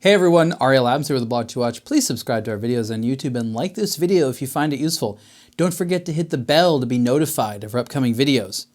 Hey everyone, Ariel Adams here with aBlogtoWatch. Please subscribe to our videos on YouTube and like this video if you find it useful. Don't forget to hit the bell to be notified of our upcoming videos.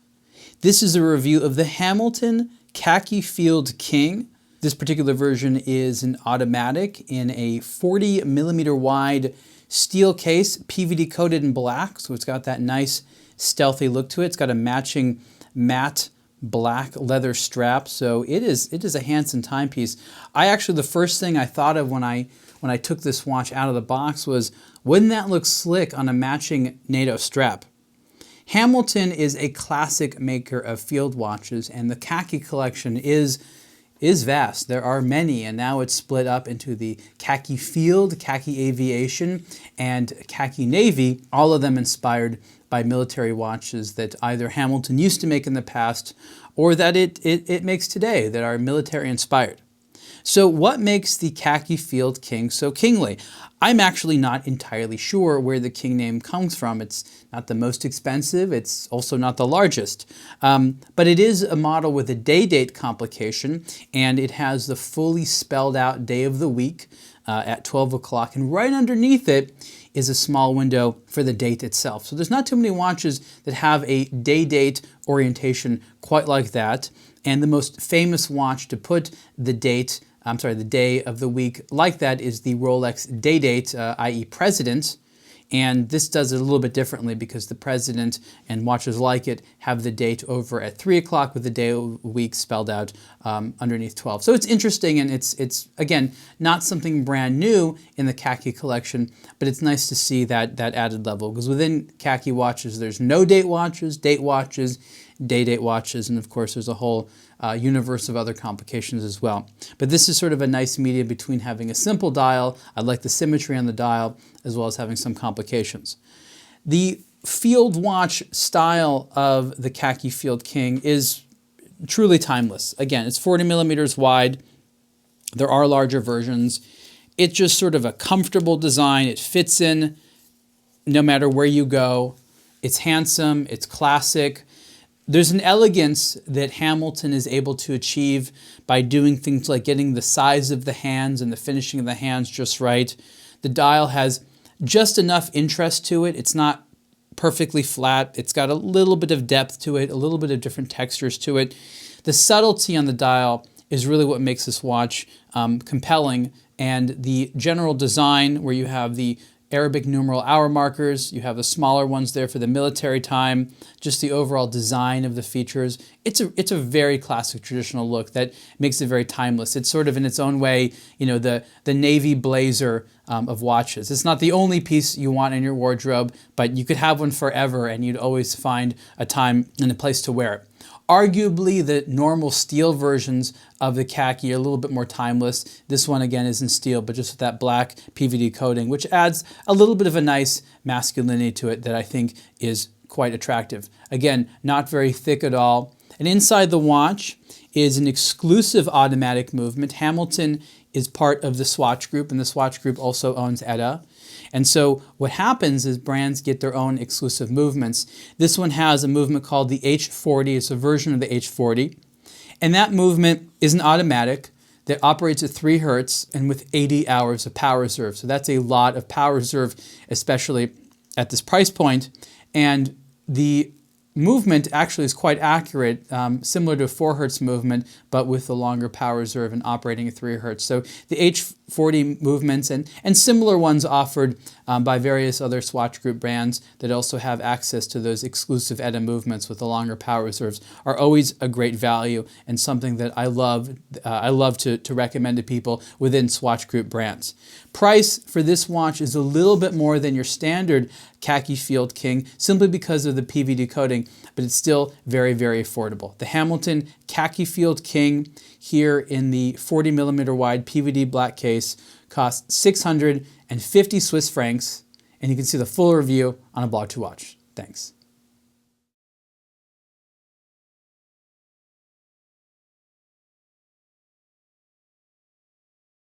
This is a review of the Hamilton Khaki Field King. This particular version is an automatic in a 40mm wide steel case, PVD coated in black, so it's got that nice stealthy look to it. It's got a matching matte black leather strap, so it is a handsome timepiece. The first thing I thought of when I took this watch out of the box was, wouldn't that look slick on a matching NATO strap? Hamilton is a classic maker of field watches, and the khaki collection is vast. There are many, and now it's split up into the Khaki Field, Khaki Aviation, and Khaki Navy, all of them inspired by military watches that either Hamilton used to make in the past or that it makes today, that are military inspired. So what makes the Khaki Field King so kingly? I'm actually not entirely sure where the King name comes from. It's not the most expensive, it's also not the largest. But it is a model with a day date complication, and it has the fully spelled out day of the week at 12 o'clock, and right underneath it is a small window for the date itself. So there's not too many watches that have a day date orientation quite like that. And the most famous watch to put the day of the week like that is the Rolex Day Date, i.e. President. And this does it a little bit differently because the President and watches like it have the date over at 3 o'clock with the day of the week spelled out underneath 12. So it's interesting, and it's again, not something brand new in the khaki collection, but it's nice to see that added level, because within khaki watches, there's no date watches, day date watches, and of course there's a whole universe of other complications as well. But this is sort of a nice medium between having a simple dial, I like the symmetry on the dial, as well as having some complications. The field watch style of the Khaki Field King is truly timeless. Again, it's 40mm wide. There are larger versions. It's just sort of a comfortable design. It fits in no matter where you go. It's handsome, it's classic. There's an elegance that Hamilton is able to achieve by doing things like getting the size of the hands and the finishing of the hands just right. The dial has just enough interest to it. It's not perfectly flat. It's got a little bit of depth to it, a little bit of different textures to it. The subtlety on the dial is really what makes this watch compelling, and the general design, where you have the Arabic numeral hour markers, you have the smaller ones there for the military time, just the overall design of the features. It's a very classic traditional look that makes it very timeless. It's sort of in its own way, you know, the navy blazer of watches. It's not the only piece you want in your wardrobe, but you could have one forever and you'd always find a time and a place to wear it. Arguably, the normal steel versions of the khaki are a little bit more timeless. This one, again, is in steel, but just with that black PVD coating, which adds a little bit of a nice masculinity to it that I think is quite attractive. Again, not very thick at all. And inside the watch is an exclusive automatic movement. Hamilton is part of the Swatch Group, and the Swatch Group also owns ETA. And so what happens is brands get their own exclusive movements. This one has a movement called the H40. It's a version of the H40. And that movement is an automatic that operates at 3 Hertz and with 80 hours of power reserve. So that's a lot of power reserve, especially at this price point. And the movement actually is quite accurate, similar to a 4 Hertz movement, but with the longer power reserve and operating at 3 Hertz. So the H40 movements and similar ones offered by various other Swatch Group brands that also have access to those exclusive ETA movements with the longer power reserves are always a great value, and something that I love to recommend to people within Swatch Group brands. Price for this watch is a little bit more than your standard Khaki Field King, simply because of the PVD coating, but it's still very, very affordable. The Hamilton Khaki Field King, here in the 40mm wide PVD black case, costs 650 Swiss francs, and you can see the full review on aBlogtoWatch. Thanks.